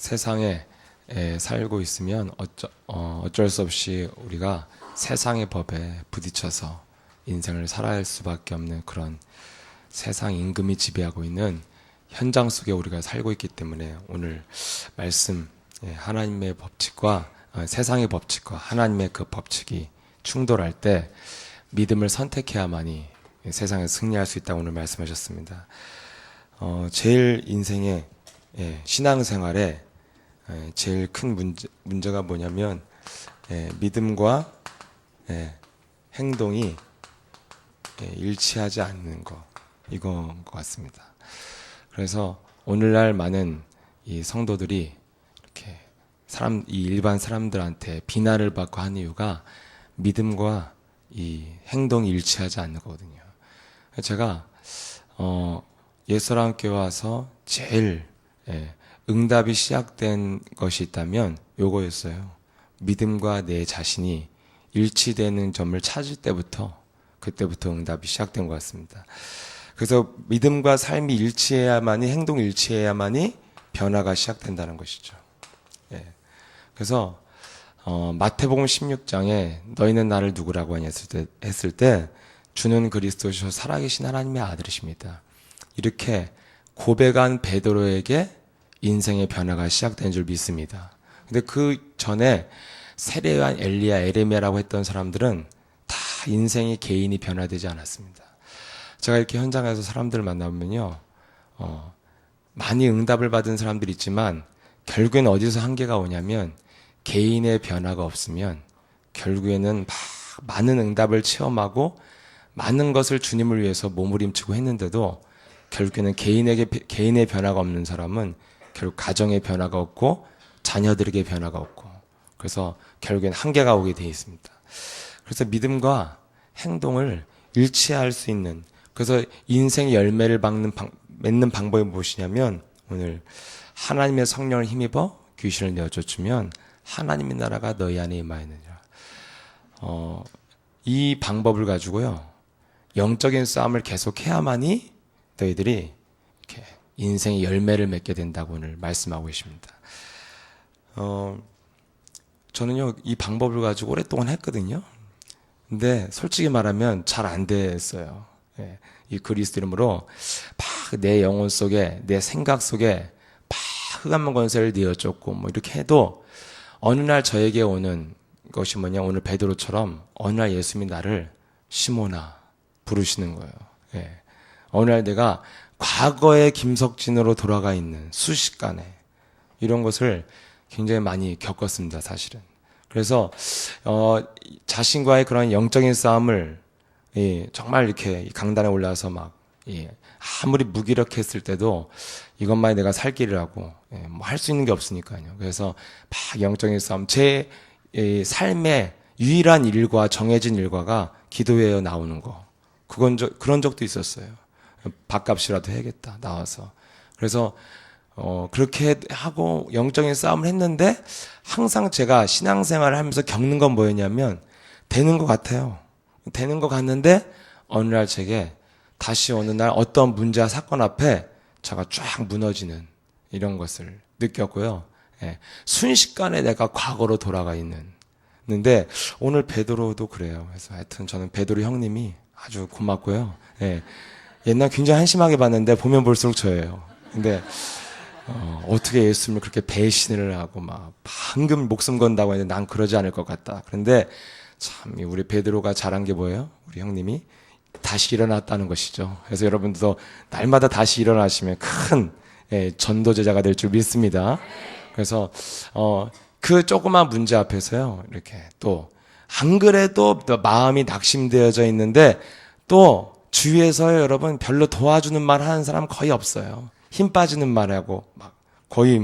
세상에 살고 있으면 어쩔 수 없이 우리가 세상의 법에 부딪혀서 인생을 살아야 할 수밖에 없는 그런 세상 임금이 지배하고 있는 현장 속에 우리가 살고 있기 때문에 오늘 말씀 하나님의 법칙과 세상의 법칙과 하나님의 그 법칙이 충돌할 때 믿음을 선택해야만이 세상에 승리할 수 있다고 오늘 말씀하셨습니다. 제일 인생의 신앙생활에 제일 큰 문제가 뭐냐면 믿음과 행동이 일치하지 않는 거, 이건 것 같습니다. 그래서 오늘날 많은 이 성도들이 이렇게 이 일반 사람들한테 비난을 받고 한 이유가 믿음과 이 행동이 일치하지 않는 거거든요. 제가 옛사랑교회 와서 제일 응답이 시작된 것이 있다면 요거였어요. 믿음과 내 자신이 일치되는 점을 찾을 때부터, 그때부터 응답이 시작된 것 같습니다. 그래서 믿음과 삶이 일치해야만이, 행동이 일치해야만이 변화가 시작된다는 것이죠. 그래서 마태복음 16장에 너희는 나를 누구라고 하냐 했을 때 주는 그리스도시요 살아계신 하나님의 아들이십니다. 이렇게 고백한 베드로에게 인생의 변화가 시작된 줄 믿습니다. 근데 그 전에 세례요한, 엘리야, 에레미야라고 했던 사람들은 다 인생이 개인이 변화되지 않았습니다. 제가 이렇게 현장에서 사람들을 만나보면요, 많이 응답을 받은 사람들이 있지만 결국엔 어디서 한계가 오냐면 개인의 변화가 없으면 결국에는 많은 응답을 체험하고 많은 것을 주님을 위해서 몸부림치고 했는데도 결국에는 개인의 변화가 없는 사람은 결국 가정의 변화가 없고 자녀들에게 변화가 없고, 그래서 결국엔 한계가 오게 되어 있습니다. 그래서 믿음과 행동을 일치할 수 있는, 그래서 인생의 열매를 맺는 방법이 무엇이냐면 오늘 하나님의 성령을 힘입어 귀신을 내어쫓으면 하나님의 나라가 너희 안에 임하느니라. 이 방법을 가지고요, 영적인 싸움을 계속해야만이 너희들이 이렇게 인생의 열매를 맺게 된다고 오늘 말씀하고 계십니다. 저는요, 이 방법을 가지고 오랫동안 했거든요. 근데 솔직히 말하면 잘 안 됐어요. 이 그리스도 이름으로 막 내 영혼 속에, 내 생각 속에 막 흑암 권세를 내어쫓고 뭐 이렇게 해도 어느 날 저에게 오는 것이 뭐냐, 오늘 베드로처럼 어느 날 예수님이 나를 시몬아 부르시는 거예요. 어느 날 내가 과거의 김석진으로 돌아가 있는 순식간에 이런 것을 굉장히 많이 겪었습니다, 사실은. 그래서 자신과의 그런 영적인 싸움을 정말 이렇게 강단에 올라서 막 아무리 무기력했을 때도 이것만이 내가 살 길이라고 뭐 할 수 있는 게 없으니까요. 그래서 막 영적인 싸움, 제 삶의 유일한 일과 정해진 일과가 기도회에 나오는 거, 그런 적도 있었어요. 밥값이라도 해야겠다, 나와서. 그래서 그렇게 하고 영적인 싸움을 했는데 항상 제가 신앙생활을 하면서 겪는 건 뭐였냐면 되는 것 같아요. 되는 것 같는데 어느 날 제게 다시 어느 날 어떤 문제와 사건 앞에 제가 쫙 무너지는 이런 것을 느꼈고요. 순식간에 내가 과거로 돌아가 있는데 오늘 베드로도 그래요. 그래서 하여튼 저는 베드로 형님이 아주 고맙고요. 옛날 굉장히 한심하게 봤는데 보면 볼수록 저예요. 근데 어떻게 예수님을 그렇게 배신을 하고 막 방금 목숨 건다고 했는데 난 그러지 않을 것 같다. 그런데 참 우리 베드로가 잘한 게 뭐예요? 우리 형님이 다시 일어났다는 것이죠. 그래서 여러분들도 날마다 다시 일어나시면 큰 전도 제자가 될 줄 믿습니다. 그래서 그 조그만 문제 앞에서요, 이렇게 또 안 그래도 마음이 낙심되어져 있는데 또 주위에서 여러분 별로 도와주는 말 하는 사람 거의 없어요. 힘 빠지는 말하고 막 거의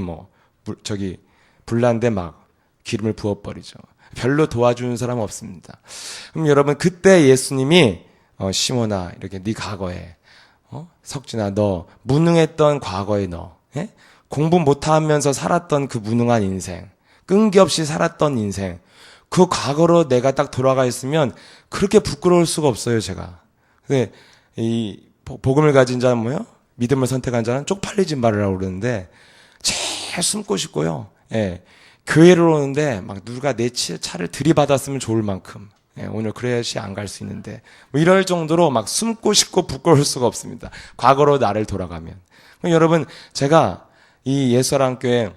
불난데 막 기름을 부어버리죠. 별로 도와주는 사람 없습니다. 그럼 여러분 그때 예수님이 시몬아, 이렇게 네 과거에 석진아, 너 무능했던 과거에 너 공부 못하면서 살았던 그 무능한 인생, 끈기 없이 살았던 인생, 그 과거로 내가 딱 돌아가 있으면 그렇게 부끄러울 수가 없어요, 제가. 근데 이 복음을 가진 자는 뭐요? 믿음을 선택한 자는 쪽팔리지 말으라고 그러는데 숨고 싶고요. 예. 교회를 오는데 막 누가 내 차를 들이받았으면 좋을 만큼, 예, 오늘 그래야지 안 갈 수 있는데, 뭐 이럴 정도로 막 숨고 싶고 부끄러울 수가 없습니다. 과거로 나를 돌아가면. 여러분, 제가 이 예수사랑교회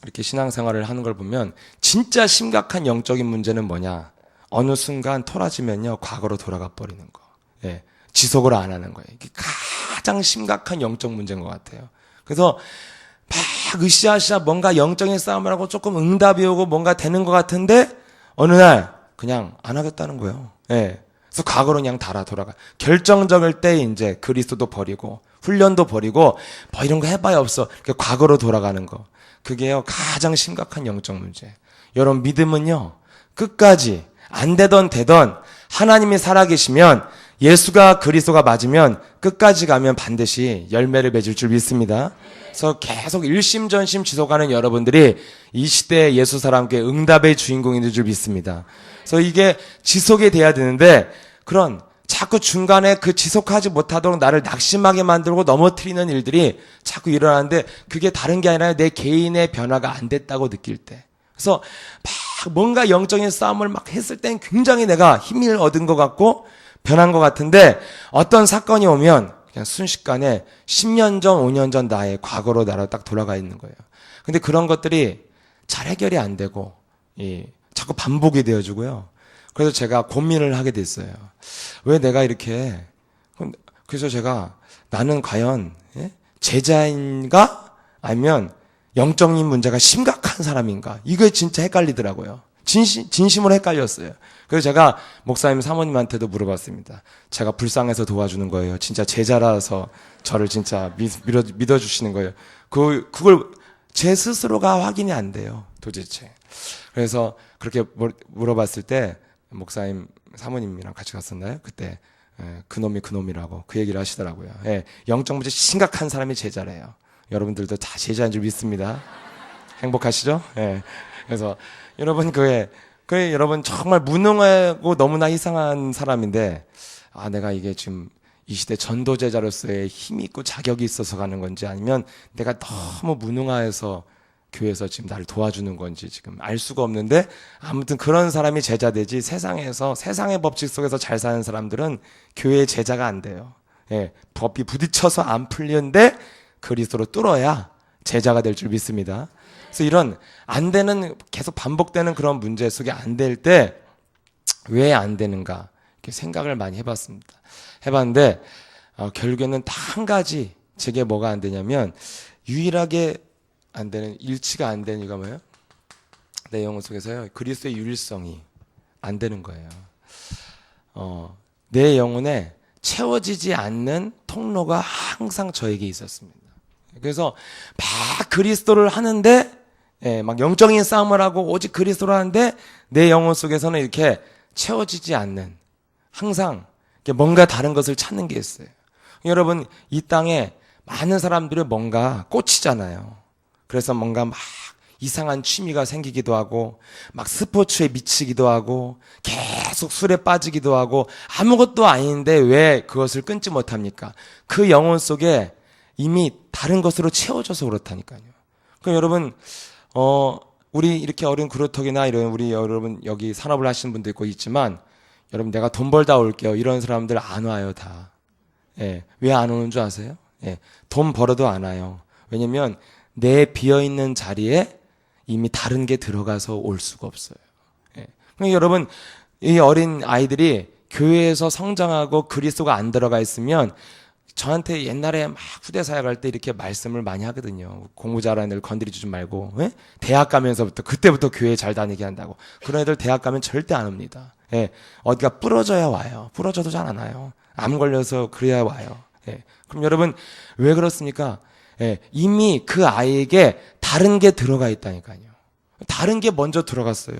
이렇게 신앙생활을 하는 걸 보면 진짜 심각한 영적인 문제는 뭐냐? 어느 순간 토라지면요, 과거로 돌아가 버리는 거. 예, 지속을 안 하는 거예요. 이게 가장 심각한 영적 문제인 것 같아요. 그래서 막 으쌰으쌰 뭔가 영적인 싸움을 하고 조금 응답이 오고 뭔가 되는 것 같은데 어느 날 그냥 안 하겠다는 거예요. 예. 그래서 과거로 그냥 돌아가. 결정적일 때 이제 그리스도도 버리고 훈련도 버리고 뭐 이런 거 해봐야 없어. 과거로 돌아가는 거. 그게요 가장 심각한 영적 문제. 여러분 믿음은요 끝까지 안 되던 되던 하나님이 살아계시면 예수가 그리스도가 맞으면 끝까지 가면 반드시 열매를 맺을 줄 믿습니다. 그래서 계속 일심전심 지속하는 여러분들이 이 시대의 예수사랑교회 응답의 주인공이 될 줄 믿습니다. 그래서 이게 지속이 돼야 되는데 그런 자꾸 중간에 그 지속하지 못하도록 나를 낙심하게 만들고 넘어뜨리는 일들이 자꾸 일어나는데 그게 다른 게 아니라 내 개인의 변화가 안 됐다고 느낄 때. 그래서 막 뭔가 영적인 싸움을 막 했을 땐 굉장히 내가 힘을 얻은 것 같고 변한 것 같은데 어떤 사건이 오면 그냥 순식간에 10년 전, 5년 전 나의 과거로 나로 딱 돌아가 있는 거예요. 근데 그런 것들이 잘 해결이 안 되고 자꾸 반복이 되어지고요. 그래서 제가 고민을 하게 됐어요. 왜 내가 이렇게 그래서 제가 나는 과연 제자인가 아니면 영적인 문제가 심각한 사람인가 이게 진짜 헷갈리더라고요. 진심으로 헷갈렸어요. 그래서 제가 목사님 사모님한테도 물어봤습니다. 제가 불쌍해서 도와주는 거예요. 진짜 제자라서 저를 진짜 믿어주시는 거예요. 그걸 제 스스로가 확인이 안 돼요. 도대체. 그래서 그렇게 물어봤을 때 목사님 사모님이랑 같이 갔었나요? 그때 그놈이라고 그 얘기를 하시더라고요. 예, 영적 문제 심각한 사람이 제자래요. 여러분들도 다 제자인 줄 믿습니다. 행복하시죠? 예. 그래서 여러분 여러분 정말 무능하고 너무나 이상한 사람인데 내가 이게 지금 이 시대 전도 제자로서의 힘이 있고 자격이 있어서 가는 건지 아니면 내가 너무 무능해서 교회에서 지금 나를 도와주는 건지 지금 알 수가 없는데 아무튼 그런 사람이 제자 되지 세상의 법칙 속에서 잘 사는 사람들은 교회의 제자가 안 돼요. 예, 법이 부딪혀서 안 풀리는데 그리스도로 뚫어야 제자가 될 줄 믿습니다. 그래서 이런 안 되는 계속 반복되는 그런 문제 속에 안 될 때 왜 안 되는가 이렇게 생각을 많이 해봤는데 결국에는 딱 한 가지 제게 뭐가 안 되냐면 유일하게 안 되는 일치가 안 되는 이유가 뭐예요? 내 영혼 속에서요 그리스도의 유일성이 안 되는 거예요. 내 영혼에 채워지지 않는 통로가 항상 저에게 있었습니다. 그래서 막 그리스도를 하는데 막 영적인 싸움을 하고 오직 그리스도를 하는데 내 영혼 속에서는 이렇게 채워지지 않는 항상 뭔가 다른 것을 찾는 게 있어요. 여러분 이 땅에 많은 사람들이 뭔가 꽂히잖아요. 그래서 뭔가 막 이상한 취미가 생기기도 하고 막 스포츠에 미치기도 하고 계속 술에 빠지기도 하고 아무것도 아닌데 왜 그것을 끊지 못합니까? 그 영혼 속에 이미 다른 것으로 채워져서 그렇다니까요. 그럼 여러분 우리 이렇게 어린 그루터기나 이런 우리 여러분 여기 산업을 하시는 분도 있지만 여러분 내가 돈 벌다 올게요. 이런 사람들 안 와요 다. 예, 왜 안 오는 줄 아세요? 예, 돈 벌어도 안 와요. 왜냐면 내 비어있는 자리에 이미 다른 게 들어가서 올 수가 없어요. 예. 그러니까 여러분 이 어린 아이들이 교회에서 성장하고 그리스도가 안 들어가 있으면 저한테 옛날에 막 후대 사역 할 때 이렇게 말씀을 많이 하거든요. 공부 잘하는 애들 건드리지 좀 말고 대학 가면서부터 그때부터 교회 잘 다니게 한다고. 그런 애들 대학 가면 절대 안 옵니다. 예. 어디가 부러져야 와요. 부러져도 잘 안 와요. 암 걸려서 그래야 와요. 예. 그럼 여러분 왜 그렇습니까? 예. 이미 그 아이에게 다른 게 들어가 있다니까요. 다른 게 먼저 들어갔어요.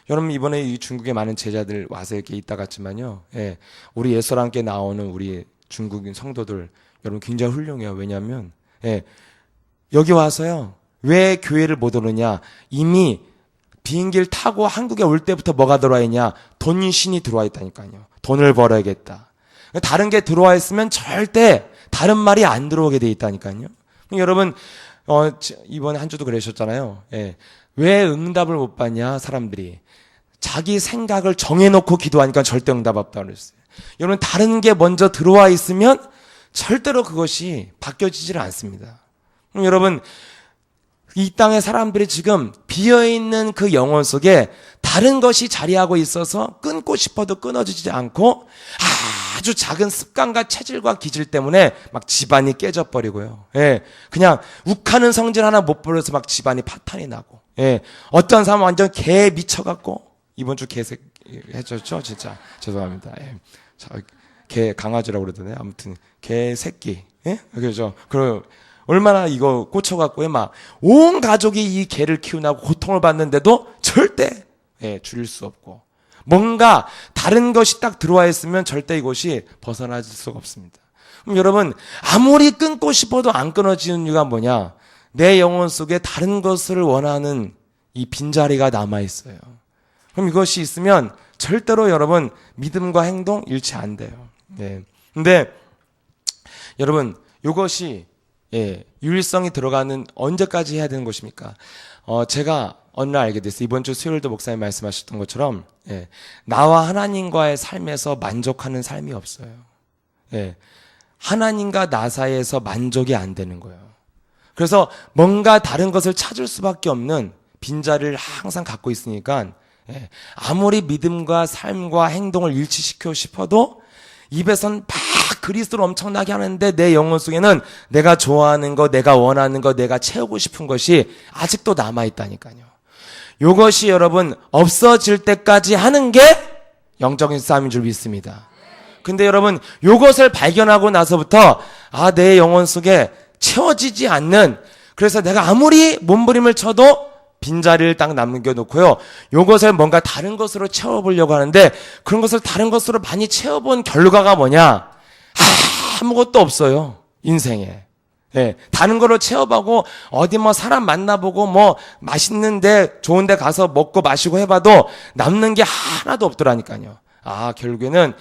여러분 이번에 이 중국에 많은 제자들 와서 이렇게 있다 갔지만요. 예. 우리 예수랑 함께 나오는 우리 중국인 성도들 여러분 굉장히 훌륭해요. 왜냐하면 여기 와서요. 왜 교회를 못 오느냐? 이미 비행기를 타고 한국에 올 때부터 뭐가 들어와 있냐? 돈신이 들어와 있다니까요. 돈을 벌어야겠다. 다른 게 들어와 있으면 절대 다른 말이 안 들어오게 돼 있다니까요. 여러분 이번에 한 주도 그러셨잖아요. 예. 왜 응답을 못 받냐, 사람들이. 자기 생각을 정해놓고 기도하니까 절대 응답 없다고 그랬어요. 여러분, 다른 게 먼저 들어와 있으면 절대로 그것이 바뀌어지질 않습니다. 그럼 여러분, 이 땅의 사람들이 지금 비어있는 그 영혼 속에 다른 것이 자리하고 있어서 끊고 싶어도 끊어지지 않고 아주 작은 습관과 체질과 기질 때문에 막 집안이 깨져버리고요. 예, 그냥 욱하는 성질 하나 못 부려서 막 집안이 파탄이 나고, 예, 어떤 사람은 완전 개에 미쳐갖고, 이번 주 개색 해줬죠? 진짜. 죄송합니다. 예. 개 강아지라고 그러던데. 아무튼, 개 새끼. 예? 그죠? 그럼, 얼마나 이거 꽂혀갖고, 막, 온 가족이 이 개를 키우나고 고통을 받는데도 절대, 예, 줄일 수 없고. 뭔가 다른 것이 딱 들어와 있으면 절대 이것이 벗어나질 수가 없습니다. 그럼 여러분, 아무리 끊고 싶어도 안 끊어지는 이유가 뭐냐? 내 영혼 속에 다른 것을 원하는 이 빈자리가 남아있어요. 그럼 이것이 있으면 절대로 여러분 믿음과 행동 일치 안 돼요. 네. 근데 여러분 이것이 유일성이 들어가는 언제까지 해야 되는 것입니까? 제가 어느 날 알게 됐어요. 이번 주 수요일도 목사님 말씀하셨던 것처럼 나와 하나님과의 삶에서 만족하는 삶이 없어요. 하나님과 나 사이에서 만족이 안 되는 거예요. 그래서 뭔가 다른 것을 찾을 수밖에 없는 빈자리를 항상 갖고 있으니까 아무리 믿음과 삶과 행동을 일치시키고 싶어도 입에선 막 그리스도를 엄청나게 하는데 내 영혼 속에는 내가 좋아하는 거, 내가 원하는 거, 내가 채우고 싶은 것이 아직도 남아있다니까요. 이것이 여러분 없어질 때까지 하는 게 영적인 싸움인 줄 믿습니다. 근데 여러분 이것을 발견하고 나서부터 내 영혼 속에 채워지지 않는, 그래서 내가 아무리 몸부림을 쳐도 빈자리를 딱 남겨놓고요. 요것을 뭔가 다른 것으로 채워보려고 하는데 그런 것을 다른 것으로 많이 채워본 결과가 뭐냐? 아무것도 없어요. 인생에. 다른 거로 채워보고 어디 뭐 사람 만나보고 뭐 맛있는데 좋은데 가서 먹고 마시고 해봐도 남는 게 하나도 없더라니까요. 결국에는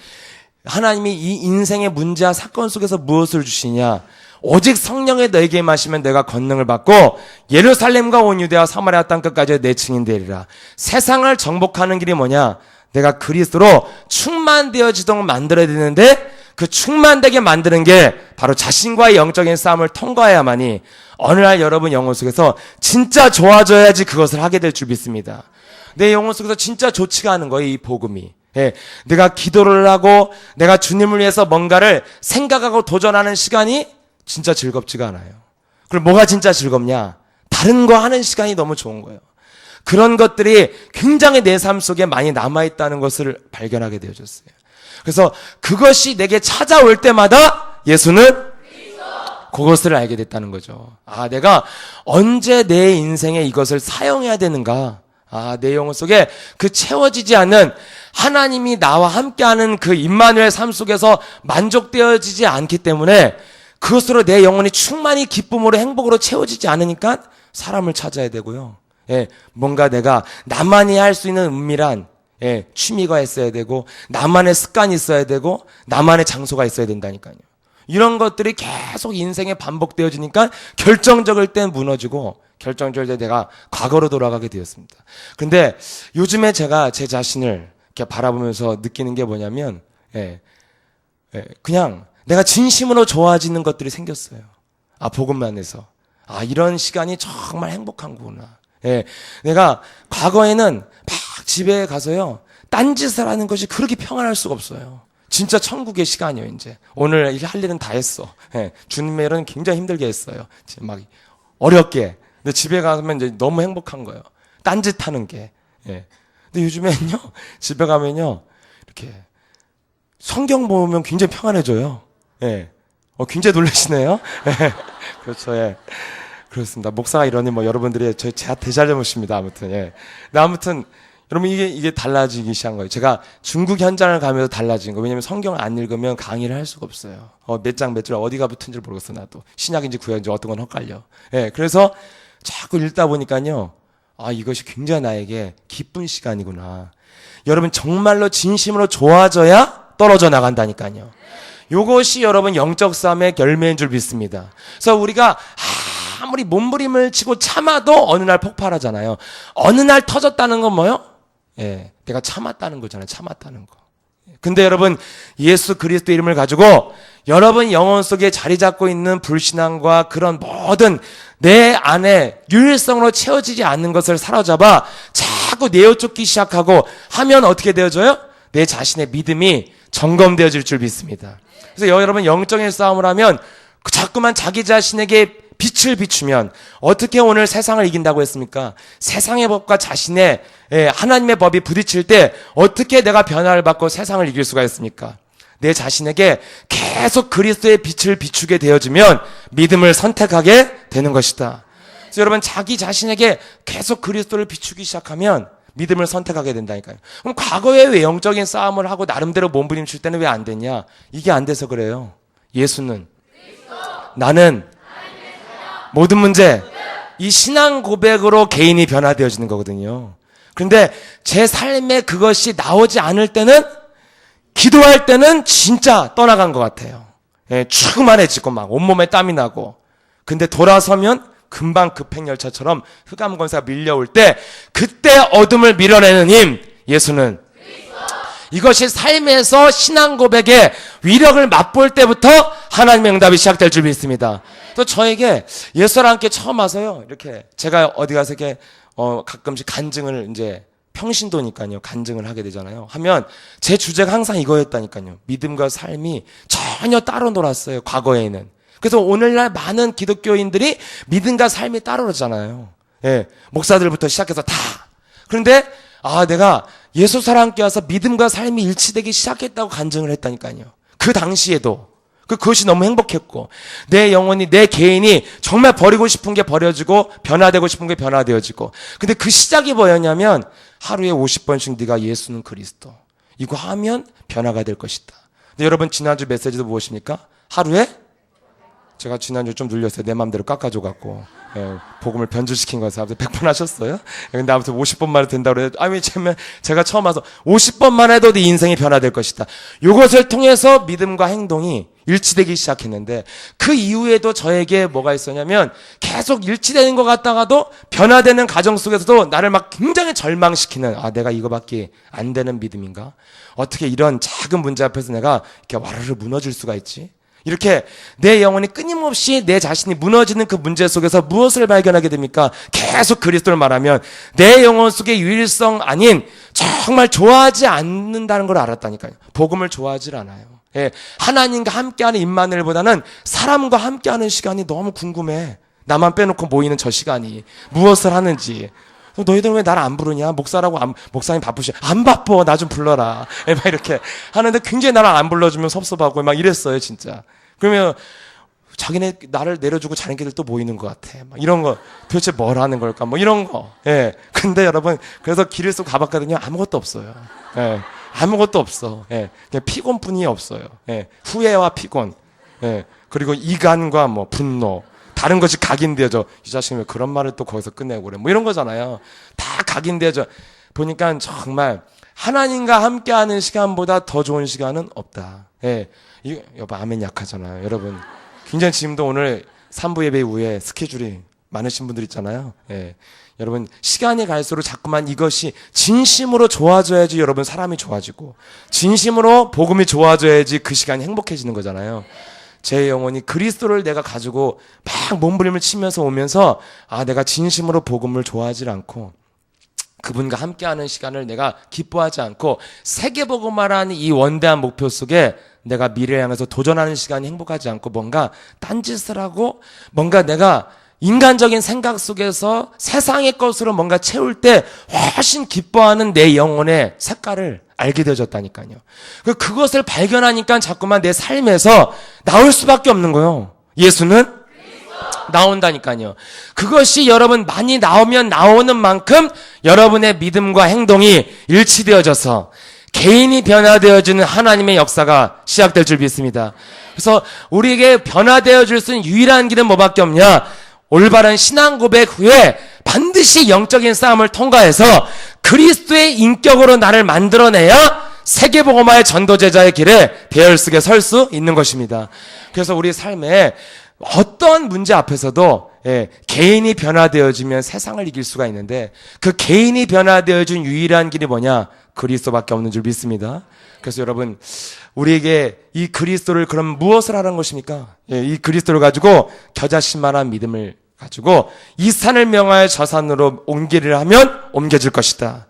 하나님이 이 인생의 문제와 사건 속에서 무엇을 주시냐? 오직 성령의 너에게 임하시면 내가 권능을 받고 예루살렘과 온 유대와 사마리아 땅 끝까지 내 증인 되리라. 세상을 정복하는 길이 뭐냐? 내가 그리스도로 충만되어지도록 만들어야 되는데 그 충만되게 만드는 게 바로 자신과의 영적인 싸움을 통과해야만이 어느 날 여러분 영혼 속에서 진짜 좋아져야지 그것을 하게 될 줄 믿습니다. 내 영혼 속에서 진짜 좋지가 않은 거예요, 이 복음이. 내가 기도를 하고 내가 주님을 위해서 뭔가를 생각하고 도전하는 시간이 진짜 즐겁지가 않아요. 그럼 뭐가 진짜 즐겁냐? 다른 거 하는 시간이 너무 좋은 거예요. 그런 것들이 굉장히 내 삶 속에 많이 남아있다는 것을 발견하게 되어졌어요. 그래서 그것이 내게 찾아올 때마다 예수는 그것을 알게 됐다는 거죠. 내가 언제 내 인생에 이것을 사용해야 되는가? 내 영혼 속에 그 채워지지 않는 하나님이 나와 함께하는 그 임마누엘 삶 속에서 만족되어지지 않기 때문에 그것으로 내 영혼이 충만히 기쁨으로 행복으로 채워지지 않으니까 사람을 찾아야 되고요. 뭔가 내가 나만이 할 수 있는 은밀한 취미가 있어야 되고 나만의 습관이 있어야 되고 나만의 장소가 있어야 된다니까요. 이런 것들이 계속 인생에 반복되어지니까 결정적일 땐 무너지고 결정적일 때 내가 과거로 돌아가게 되었습니다. 근데 요즘에 제가 제 자신을 이렇게 바라보면서 느끼는 게 뭐냐면 그냥 내가 진심으로 좋아지는 것들이 생겼어요. 복음만 해서. 이런 시간이 정말 행복한 거구나. 내가 과거에는 막 집에 가서요, 딴짓을 하는 것이 그렇게 평안할 수가 없어요. 진짜 천국의 시간이에요, 이제. 오늘 할 일은 다 했어. 주님의 일은 굉장히 힘들게 했어요. 막 어렵게. 근데 집에 가면 이제 너무 행복한 거예요. 딴짓하는 게. 근데 요즘에는요, 집에 가면요, 이렇게 성경 보면 굉장히 평안해져요. 굉장히 놀라시네요. 그렇죠. 그렇습니다. 목사가 이러니 뭐 여러분들이 제 대잘못입니다. 아무튼. 근데 아무튼 여러분 이게 달라지기 시작한 거예요. 제가 중국 현장을 가면서 달라진 거예요. 왜냐면 성경을 안 읽으면 강의를 할 수가 없어요. 몇 장 몇 줄 어디가 붙은지 모르겠어 나도. 신약인지 구약인지 어떤 건 헷갈려. 그래서 자꾸 읽다 보니까요. 이것이 굉장히 나에게 기쁜 시간이구나. 여러분 정말로 진심으로 좋아져야 떨어져 나간다니까요. 요것이 여러분 영적 싸움의 열매인 줄 믿습니다. 그래서 우리가 아무리 몸부림을 치고 참아도 어느 날 폭발하잖아요. 어느 날 터졌다는 건 뭐요? 예, 내가 참았다는 거잖아요. 참았다는 거. 근데 여러분, 예수 그리스도 이름을 가지고 여러분 영혼 속에 자리 잡고 있는 불신앙과 그런 모든 내 안에 유일성으로 채워지지 않는 것을 사로잡아 자꾸 내어쫓기 시작하고 하면 어떻게 되어져요? 내 자신의 믿음이 점검되어질 줄 믿습니다. 그래서 여러분 영적인 싸움을 하면 자꾸만 자기 자신에게 빛을 비추면 어떻게 오늘 세상을 이긴다고 했습니까? 세상의 법과 자신의 하나님의 법이 부딪힐 때 어떻게 내가 변화를 받고 세상을 이길 수가 있습니까? 내 자신에게 계속 그리스도의 빛을 비추게 되어지면 믿음을 선택하게 되는 것이다. 그래서 여러분 자기 자신에게 계속 그리스도를 비추기 시작하면 믿음을 선택하게 된다니까요. 그럼 과거에 왜 영적인 싸움을 하고 나름대로 몸부림칠 때는 왜 안 됐냐? 이게 안 돼서 그래요. 예수는 나는 모든 문제 이 신앙 고백으로 개인이 변화되어지는 거거든요. 그런데 제 삶에 그것이 나오지 않을 때는 기도할 때는 진짜 떠나간 것 같아요. 예, 추그만해지고 막 온몸에 땀이 나고. 근데 돌아서면 금방 급행열차처럼 흑암권세가 밀려올 때 그때 어둠을 밀어내는 힘 예수는 이것이 삶에서 신앙 고백의 위력을 맛볼 때부터 하나님의 응답이 시작될 줄 믿습니다. 또 저에게 예수랑 함께 처음 와서요. 이렇게 제가 어디 가서 이렇게 가끔씩 간증을 이제 평신도니까요. 간증을 하게 되잖아요. 하면 제 주제가 항상 이거였다니까요. 믿음과 삶이 전혀 따로 놀았어요. 과거에는. 그래서 오늘날 많은 기독교인들이 믿음과 삶이 따로 놀잖아요. 예, 목사들부터 시작해서 다. 그런데 내가 예수사랑 함께 와서 믿음과 삶이 일치되기 시작했다고 간증을 했다니까요. 그 당시에도 그것이 너무 행복했고 내 영혼이 내 개인이 정말 버리고 싶은 게 버려지고 변화되고 싶은 게 변화되어지고 근데 그 시작이 뭐였냐면 하루에 50번씩 네가 예수는 그리스도 이거 하면 변화가 될 것이다. 근데 여러분 지난주 메시지도 무엇입니까? 하루에 제가 지난주 좀 눌렸어요. 내 마음대로 깎아줘갖고 복음을 변주시킨 거에서 100번 하셨어요? 근데 아무튼 50번만 해도 된다고 그래요. 아니 제가 처음 와서 50번만 해도 네 인생이 변화될 것이다. 이것을 통해서 믿음과 행동이 일치되기 시작했는데 그 이후에도 저에게 뭐가 있었냐면 계속 일치되는 것 같다가도 변화되는 과정 속에서도 나를 막 굉장히 절망시키는 내가 이거밖에 안 되는 믿음인가? 어떻게 이런 작은 문제 앞에서 내가 이렇게 와르르 무너질 수가 있지? 이렇게 내 영혼이 끊임없이 내 자신이 무너지는 그 문제 속에서 무엇을 발견하게 됩니까? 계속 그리스도를 말하면 내 영혼 속의 유일성 아닌 정말 좋아하지 않는다는 걸 알았다니까요. 복음을 좋아하질 않아요. 예, 하나님과 함께하는 임마누엘보다는 사람과 함께하는 시간이 너무 궁금해. 나만 빼놓고 모이는 저 시간이 무엇을 하는지. 너희들 왜 나를 안 부르냐? 목사님 바쁘시. 안 바빠. 나 좀 불러라. 막 이렇게 하는데 굉장히 나를 안 불러주면 섭섭하고 막 이랬어요, 진짜. 그러면 자기네 나를 내려주고 자기네들 또 모이는 것 같아. 막 이런 거 도대체 뭘 하는 걸까? 뭐 이런 거. 예. 근데 여러분 그래서 길을 쏘고 가봤거든요. 아무것도 없어요. 예. 아무것도 없어. 예. 그냥 피곤뿐이 없어요. 예. 후회와 피곤. 예. 그리고 이간과 뭐 분노. 다른 것이 각인되어져. 이 자식이 왜 그런 말을 또 거기서 끝내고 그래. 뭐 이런 거잖아요. 다 각인되어져. 보니까 정말 하나님과 함께하는 시간보다 더 좋은 시간은 없다. 예. 여보 아멘 약하잖아요. 여러분. 굉장히 지금도 오늘 3부 예배 이후에 스케줄이 많으신 분들 있잖아요. 예. 여러분 시간이 갈수록 자꾸만 이것이 진심으로 좋아져야지 여러분 사람이 좋아지고 진심으로 복음이 좋아져야지 그 시간이 행복해지는 거잖아요. 제 영혼이 그리스도를 내가 가지고 막 몸부림을 치면서 오면서 내가 진심으로 복음을 좋아하지 않고 그분과 함께하는 시간을 내가 기뻐하지 않고 세계복음화라는 이 원대한 목표 속에 내가 미래를 향해서 도전하는 시간이 행복하지 않고 뭔가 딴짓을 하고 뭔가 내가 인간적인 생각 속에서 세상의 것으로 뭔가 채울 때 훨씬 기뻐하는 내 영혼의 색깔을 알게 되어졌다니까요. 그것을 발견하니까 자꾸만 내 삶에서 나올 수밖에 없는 거예요. 예수는 나온다니까요. 그것이 여러분 많이 나오면 나오는 만큼 여러분의 믿음과 행동이 일치되어져서 개인이 변화되어지는 하나님의 역사가 시작될 줄 믿습니다. 그래서 우리에게 변화되어질 수 있는 유일한 길은 뭐밖에 없냐? 올바른 신앙 고백 후에 반드시 영적인 싸움을 통과해서 그리스도의 인격으로 나를 만들어내야 세계복음화의 전도제자의 길에 대열속에 설 수 있는 것입니다. 그래서 우리 삶에 어떤 문제 앞에서도 개인이 변화되어지면 세상을 이길 수가 있는데 그 개인이 변화되어진 유일한 길이 뭐냐? 그리스도밖에 없는 줄 믿습니다. 그래서 여러분 우리에게 이 그리스도를 그럼 무엇을 하라는 것입니까? 이 그리스도를 가지고 겨자씨만한 믿음을 가지고 이 산을 명하여 저 산으로 옮기를 하면 옮겨질 것이다.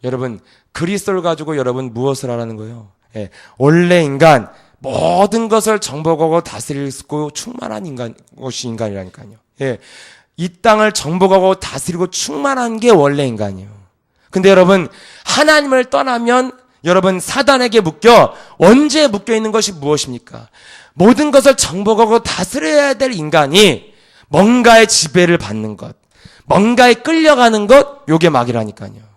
여러분 그리스도를 가지고 여러분 무엇을 하라는 거예요? 원래 인간 모든 것을 정복하고 다스릴 수 있고 충만한 것이 인간이라니까요. 이 땅을 정복하고 다스리고 충만한 게 원래 인간이에요. 근데 여러분 하나님을 떠나면 여러분 사단에게 묶여 언제 묶여 있는 것이 무엇입니까? 모든 것을 정복하고 다스려야 될 인간이 뭔가의 지배를 받는 것, 뭔가에 끌려가는 것, 요게 마귀라니까요.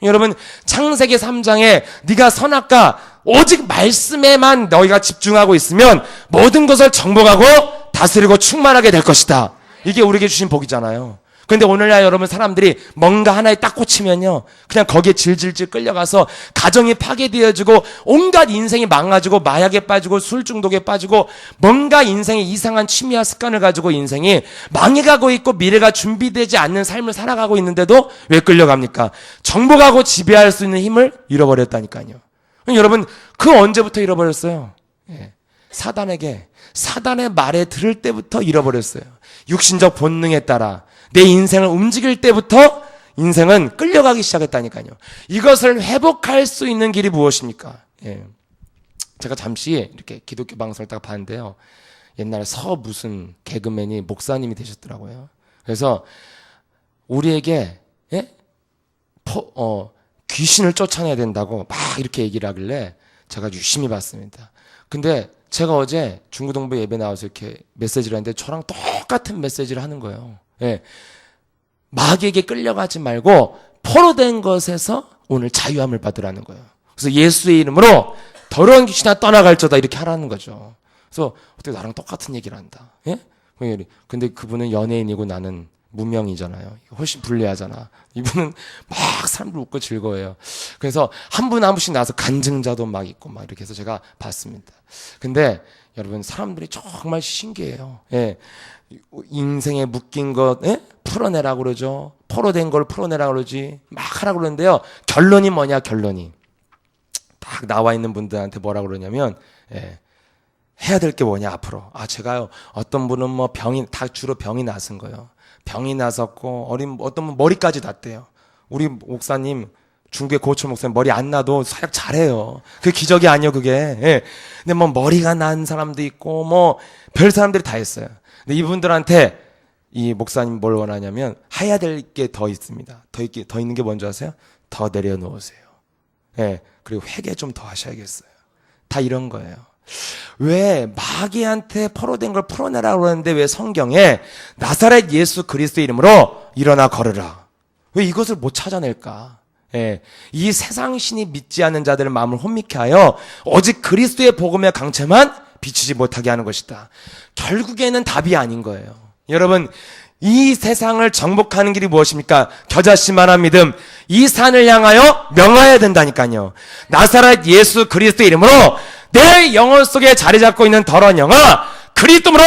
여러분 창세기 3장에 네가 선악과 오직 말씀에만 너희가 집중하고 있으면 모든 것을 정복하고 다스리고 충만하게 될 것이다. 이게 우리에게 주신 복이잖아요. 그런데 오늘날 여러분 사람들이 뭔가 하나에 딱 꽂히면요 그냥 거기에 질질질 끌려가서 가정이 파괴되어지고 온갖 인생이 망가지고 마약에 빠지고 술 중독에 빠지고 뭔가 인생의 이상한 취미와 습관을 가지고 인생이 망해가고 있고 미래가 준비되지 않는 삶을 살아가고 있는데도 왜 끌려갑니까? 정복하고 지배할 수 있는 힘을 잃어버렸다니까요. 여러분 그 언제부터 잃어버렸어요? 사단의 말에 들을 때부터 잃어버렸어요. 육신적 본능에 따라 내 인생을 움직일 때부터 인생은 끌려가기 시작했다니까요. 이것을 회복할 수 있는 길이 무엇입니까? 제가 잠시 이렇게 기독교 방송을 딱 봤는데요. 옛날에 무슨 개그맨이 목사님이 되셨더라고요. 그래서 우리에게 귀신을 쫓아내야 된다고 막 이렇게 얘기를 하길래 제가 유심히 봤습니다. 근데 제가 어제 중구동부 예배 나와서 이렇게 메시지를 했는데 저랑 똑같은 메시지를 하는 거예요. 마귀에게 끌려가지 말고 포로된 것에서 오늘 자유함을 받으라는 거예요. 그래서 예수의 이름으로 더러운 귀신아 떠나갈저다 이렇게 하라는 거죠. 그래서 어떻게 나랑 똑같은 얘기를 한다. 근데 그분은 연예인이고 나는 무명이잖아요. 훨씬 불리하잖아. 이분은 막 사람들 웃고 즐거워해요. 그래서 한 분 한 분씩 나와서 간증자도 막 있고 막 이렇게 해서 제가 봤습니다. 근데 여러분 사람들이 정말 신기해요. 인생에 묶인 것 풀어내라고 그러죠. 포로된 걸 풀어내라고 그러지. 막 하라고 그러는데요. 결론이 뭐냐 결론이. 딱 나와 있는 분들한테 뭐라고 그러냐면 해야 될 게 뭐냐 앞으로. 제가요 어떤 분은 뭐 다 주로 병이 나선 거예요. 병이 나섰고 어떤 분 머리까지 났대요. 우리 목사님 중국의 고철 목사님 머리 안 나도 사역 잘해요. 그게 기적이 아니에요 그게. 근데 뭐 머리가 난 사람도 있고 뭐 별 사람들이 다 있어요. 근데 이분들한테 이 목사님 뭘 원하냐면 해야 될 게 더 있습니다. 더 있는 게 뭔지 아세요? 더 내려놓으세요. 그리고 회개 좀 더 하셔야겠어요. 다 이런 거예요. 왜 마귀한테 포로된 걸 풀어내라고 그러는데 왜 성경에 나사렛 예수 그리스도 이름으로 일어나 걸으라. 왜 이것을 못 찾아낼까? 이 세상 신이 믿지 않는 자들의 마음을 혼미케 하여 오직 그리스도의 복음의 강체만 비추지 못하게 하는 것이다. 결국에는 답이 아닌 거예요. 여러분 이 세상을 정복하는 길이 무엇입니까? 겨자씨만한 믿음, 이 산을 향하여 명하여야 된다니까요. 나사렛 예수 그리스도 이름으로 내 영혼 속에 자리 잡고 있는 더러운 영아 그리스도로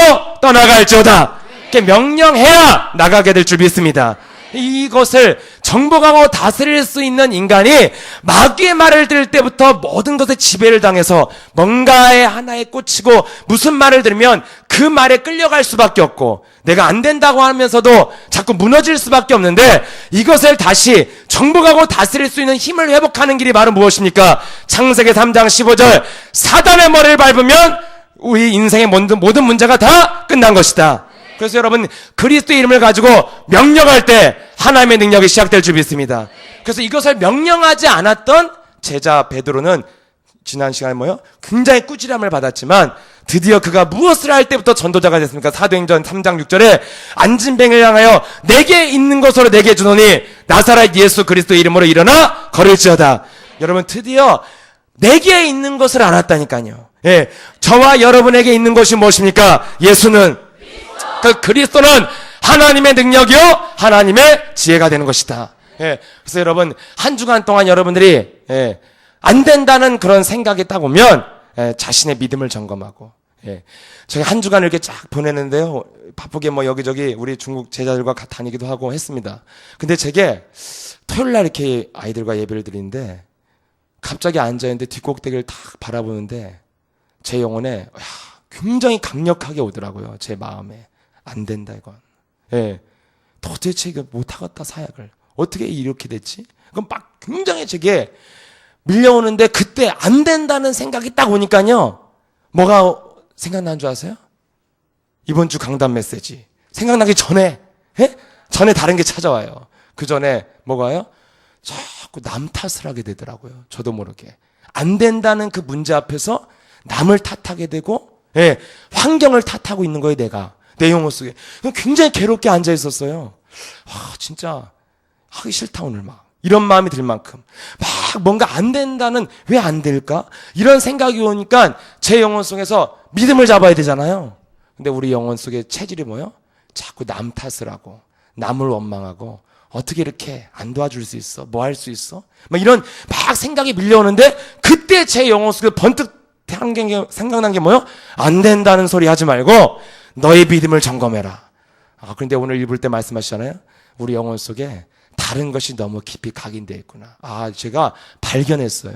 떠나갈지어다. 이렇게 명령해야 나가게 될 줄 믿습니다. 이것을 정복하고 다스릴 수 있는 인간이 마귀의 말을 들을 때부터 모든 것에 지배를 당해서 뭔가에 하나에 꽂히고 무슨 말을 들으면 그 말에 끌려갈 수밖에 없고 내가 안 된다고 하면서도 자꾸 무너질 수밖에 없는데 이것을 다시 정복하고 다스릴 수 있는 힘을 회복하는 길이 바로 무엇입니까? 창세기 3장 15절 사단의 머리를 밟으면 우리 인생의 모든 문제가 다 끝난 것이다. 그래서 여러분 그리스도의 이름을 가지고 명령할 때 하나님의 능력이 시작될 줄 믿습니다. 그래서 이것을 명령하지 않았던 제자 베드로는 지난 시간에 굉장히 꾸지람을 받았지만 드디어 그가 무엇을 할 때부터 전도자가 됐습니까? 사도행전 3장 6절에 앉은 뱅을 향하여 내게 있는 것으로 내게 주노니 나사렛 예수 그리스도의 이름으로 일어나 걸을지어다. 여러분 드디어 내게 있는 것을 알았다니까요. 저와 여러분에게 있는 것이 무엇입니까? 예수는 그 그리스도는 하나님의 능력이요 하나님의 지혜가 되는 것이다. 그래서 여러분 한 주간 동안 여러분들이 안 된다는 그런 생각이 딱 오면 자신의 믿음을 점검하고 예. 저희 한 주간 이렇게 쫙 보내는데요. 바쁘게 뭐 여기저기 우리 중국 제자들과 다니기도 하고 했습니다. 근데 제게 토요일 날 이렇게 아이들과 예배를 드리는데 갑자기 앉아있는데 뒷꼭대기를 딱 바라보는데 제 영혼에 굉장히 강력하게 오더라고요. 제 마음에. 안 된다 이건. 예. 도대체 이거 못하겠다 사역을. 어떻게 이렇게 됐지? 그럼 막 굉장히 제게 밀려오는데 그때 안 된다는 생각이 딱 오니까요. 뭐가 생각난 줄 아세요? 이번 주 강단 메시지. 생각나기 전에, 예? 전에 다른 게 찾아와요. 그 전에 뭐가요? 자꾸 남 탓을 하게 되더라고요. 저도 모르게. 안 된다는 그 문제 앞에서 남을 탓하게 되고, 예, 환경을 탓하고 있는 거예요, 내가. 내 영혼 속에. 굉장히 괴롭게 앉아 있었어요. 진짜 하기 싫다, 오늘 막. 이런 마음이 들 만큼. 막 뭔가 안 된다는 왜 안 될까? 이런 생각이 오니까 제 영혼 속에서 믿음을 잡아야 되잖아요. 근데 우리 영혼 속에 체질이 뭐예요? 자꾸 남 탓을 하고, 남을 원망하고, 어떻게 이렇게 안 도와줄 수 있어? 뭐 할 수 있어? 막 이런 막 생각이 밀려오는데 그때 제 영혼 속에 번뜩 생각난 게 뭐예요? 안 된다는 소리 하지 말고 너의 믿음을 점검해라. 그런데 오늘 읽을 때 말씀하시잖아요. 우리 영혼 속에 다른 것이 너무 깊이 각인되어 있구나. 제가 발견했어요.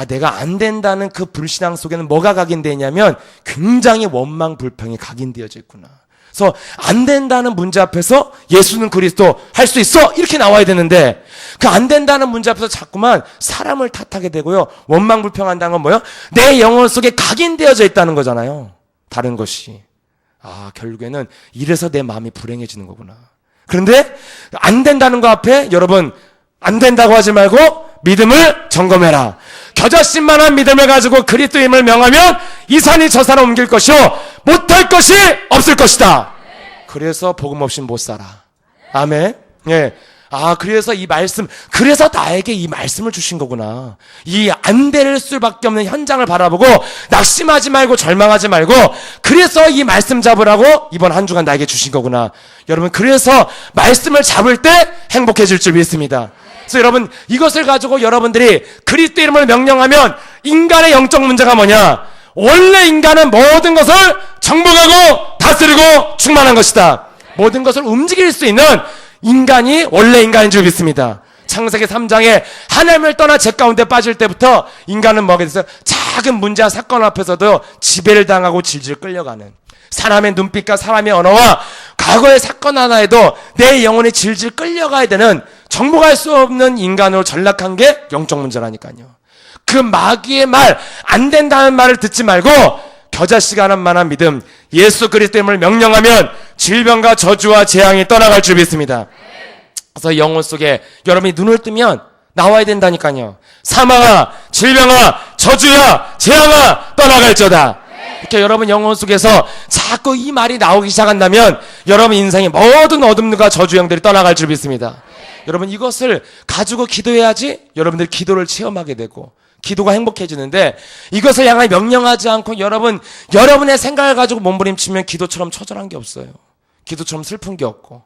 내가 안 된다는 그 불신앙 속에는 뭐가 각인되어 있냐면 굉장히 원망, 불평이 각인되어져 있구나. 그래서 안 된다는 문제 앞에서 예수는 그리스도 할 수 있어 이렇게 나와야 되는데 그 안 된다는 문제 앞에서 자꾸만 사람을 탓하게 되고요. 원망 불평한다는 건 뭐예요? 내 영혼 속에 각인되어져 있다는 거잖아요. 다른 것이. 결국에는 이래서 내 마음이 불행해지는 거구나. 그런데 안 된다는 거 앞에 여러분 안 된다고 하지 말고 믿음을 점검해라. 겨자씨만한 믿음을 가지고 그리스도의 힘을 명하면 이 산이 저 산을 옮길 것이요 못할 것이 없을 것이다. 그래서 복음 없이 못 살아. 아멘. 예. 그래서 이 말씀, 그래서 나에게 이 말씀을 주신 거구나. 이 안 될 수밖에 없는 현장을 바라보고 낙심하지 말고 절망하지 말고 그래서 이 말씀 잡으라고 이번 한 주간 나에게 주신 거구나. 여러분 그래서 말씀을 잡을 때 행복해질 줄 믿습니다. 그래서 여러분 이것을 가지고 여러분들이 그리스도 이름을 명령하면 인간의 영적 문제가 뭐냐? 원래 인간은 모든 것을 정복하고 다스리고 충만한 것이다. 모든 것을 움직일 수 있는 인간이 원래 인간인 줄 믿습니다. 창세기 3장에 하나님을 떠나 죄 가운데 빠질 때부터 인간은 뭐가 됐어요? 작은 문제와 사건 앞에서도 지배를 당하고 질질 끌려가는 사람의 눈빛과 사람의 언어와 과거의 사건 하나에도 내 영혼이 질질 끌려가야 되는 정복할 수 없는 인간으로 전락한 게 영적 문제라니까요. 그 마귀의 말, 안 된다는 말을 듣지 말고 겨자씨가 하는 만한 믿음, 예수 그리스도 이름을 명령하면 질병과 저주와 재앙이 떠나갈 줄 믿습니다. 그래서 영혼 속에 여러분이 눈을 뜨면 나와야 된다니까요. 사망아, 질병아, 저주야, 재앙아 떠나갈저다. 이렇게 여러분 영혼 속에서 자꾸 이 말이 나오기 시작한다면 여러분 인생의 모든 어둠과 저주형들이 떠나갈 줄 믿습니다. 여러분 이것을 가지고 기도해야지 여러분들 기도를 체험하게 되고 기도가 행복해지는데 이것을 향하여 명령하지 않고 여러분의 생각을 가지고 몸부림치면 기도처럼 처절한 게 없어요. 기도처럼 슬픈 게 없고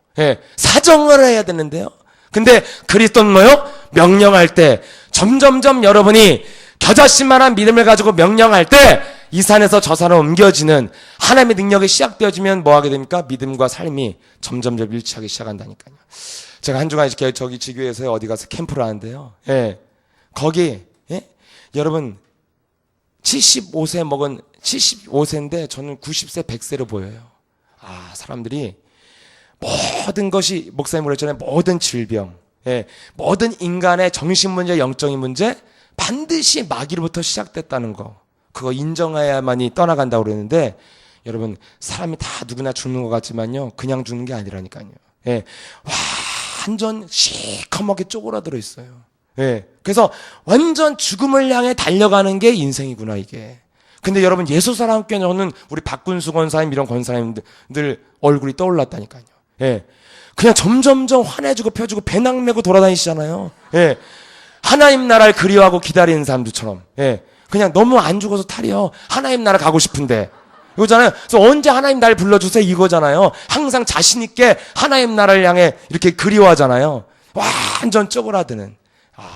사정을 해야 되는데요. 근데 그리스도는 뭐요? 명령할 때 점점점 여러분이 겨자씨만한 믿음을 가지고 명령할 때 이 산에서 저 산으로 옮겨지는 하나님의 능력이 시작되어지면 뭐 하게 됩니까? 믿음과 삶이 점점점 일치하기 시작한다니까요. 제가 한 주간 이렇게 저기 지교에서 어디 가서 캠프를 하는데요. 거기 여러분 75세 먹은 75세인데 저는 90세 100세로 보여요. 사람들이 모든 것이 목사님 그랬잖아요. 모든 질병, 모든 인간의 정신 문제, 영적인 문제 반드시 마귀로부터 시작됐다는 거. 그거 인정해야만이 떠나간다고 그러는데 여러분 사람이 다 누구나 죽는 것 같지만요. 그냥 죽는 게 아니라니까요. 완전 시커멓게 쪼그라들어 있어요. 그래서 완전 죽음을 향해 달려가는 게 인생이구나 이게. 근데 여러분 예수 사람께 오는 우리 박군수 권사님 이런 권사님들 얼굴이 떠올랐다니까요. 그냥 점점점 환해지고 펴지고 배낭 메고 돌아다니시잖아요. 하나님 나라를 그리워하고 기다리는 사람들처럼. 그냥 너무 안 죽어서 탈이요. 하나님 나라 가고 싶은데. 이거잖아요. 그래서 언제 하나님 나를 불러주세요 이거잖아요. 항상 자신 있게 하나님 나라를 향해 이렇게 그리워하잖아요. 완전 쪼그라드는.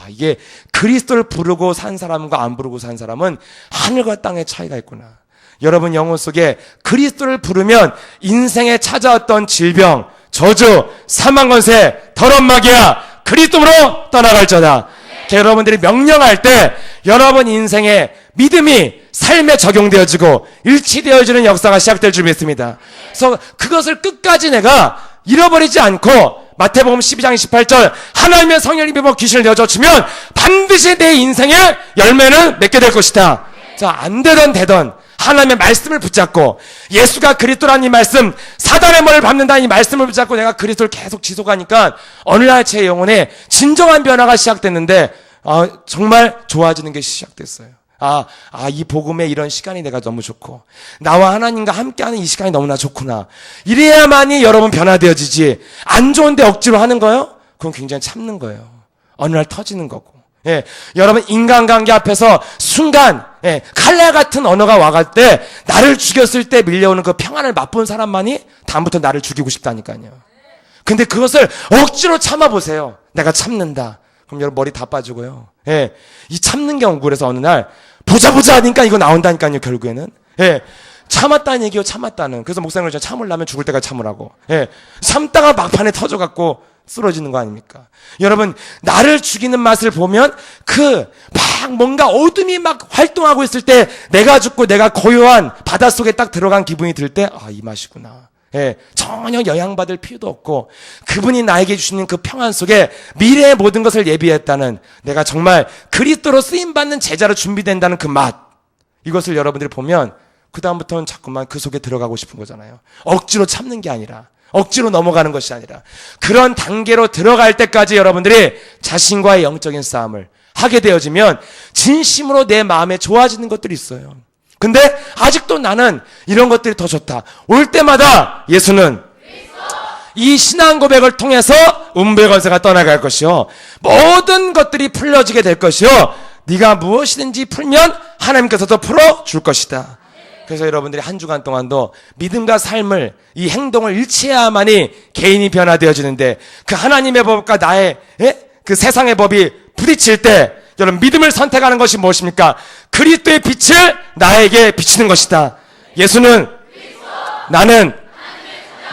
이게 그리스도를 부르고 산 사람과 안 부르고 산 사람은 하늘과 땅의 차이가 있구나. 여러분 영혼 속에 그리스도를 부르면 인생에 찾아왔던 질병, 저주, 사망 권세, 더러운 마귀야 그리스도로 떠나갈저다. 여러분들이 명령할 때 여러분 인생에 믿음이 삶에 적용되어지고 일치되어지는 역사가 시작될 줄 믿습니다. 그래서 그것을 끝까지 내가 잃어버리지 않고 마태복음 12장 28절 하나님의 성령이 입어 귀신을 내어쫓으면 반드시 내 인생의 열매는 맺게 될 것이다. 자, 안 되던 되던 하나님의 말씀을 붙잡고 예수가 그리스도라는 이 말씀, 사단의 머리를 밟는다는 이 말씀을 붙잡고 내가 그리스도를 계속 지속하니까 어느 날 제 영혼에 진정한 변화가 시작됐는데 정말 좋아지는 게 시작됐어요. 이 복음의 이런 시간이 내가 너무 좋고 나와 하나님과 함께하는 이 시간이 너무나 좋구나. 이래야만이 여러분 변화되어지지. 안 좋은데 억지로 하는 거요? 그건 굉장히 참는 거예요. 어느 날 터지는 거고. 예, 여러분 인간관계 앞에서 순간 칼날 같은 언어가 와갈 때 나를 죽였을 때 밀려오는 그 평안을 맛본 사람만이 다음부터 나를 죽이고 싶다니까요. 근데 그것을 억지로 참아보세요. 내가 참는다. 그럼 여러분 머리 다 빠지고요. 예, 이 참는 게 억울해서 어느 날 보자 하니까 이거 나온다니까요. 결국에는 참았다는 얘기요. 참았다는. 그래서 목사님을 참으려면 죽을 때까지 참으라고. 참다가 막판에 터져갖고 쓰러지는 거 아닙니까? 여러분 나를 죽이는 맛을 보면 막 뭔가 어둠이 막 활동하고 있을 때 내가 죽고 내가 고요한 바닷속에 딱 들어간 기분이 들 때 이 맛이구나. 전혀 영향받을 필요도 없고 그분이 나에게 주시는 그 평안 속에 미래의 모든 것을 예비했다는 내가 정말 그리스도로 쓰임받는 제자로 준비된다는 그 맛, 이것을 여러분들이 보면 그 다음부터는 자꾸만 그 속에 들어가고 싶은 거잖아요. 억지로 참는 게 아니라 억지로 넘어가는 것이 아니라 그런 단계로 들어갈 때까지 여러분들이 자신과의 영적인 싸움을 하게 되어지면 진심으로 내 마음에 좋아지는 것들이 있어요. 근데 아직도 나는 이런 것들이 더 좋다. 올 때마다 예수는 이 신앙 고백을 통해서 음부의 권세가 떠나갈 것이요 모든 것들이 풀려지게 될 것이요 네가 무엇이든지 풀면 하나님께서도 풀어줄 것이다. 그래서 여러분들이 한 주간 동안도 믿음과 삶을 이 행동을 일치해야만이 개인이 변화되어지는데 그 하나님의 법과 나의 그 세상의 법이 부딪힐 때 여러분 믿음을 선택하는 것이 무엇입니까? 그리스도의 빛을 나에게 비치는 것이다. 예수는 나는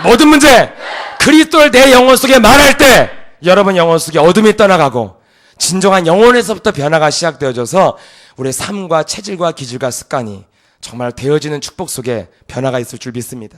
모든 문제 그리스도를 내 영혼 속에 말할 때 여러분 영혼 속에 어둠이 떠나가고 진정한 영혼에서부터 변화가 시작되어져서 우리의 삶과 체질과 기질과 습관이 정말 되어지는 축복 속에 변화가 있을 줄 믿습니다.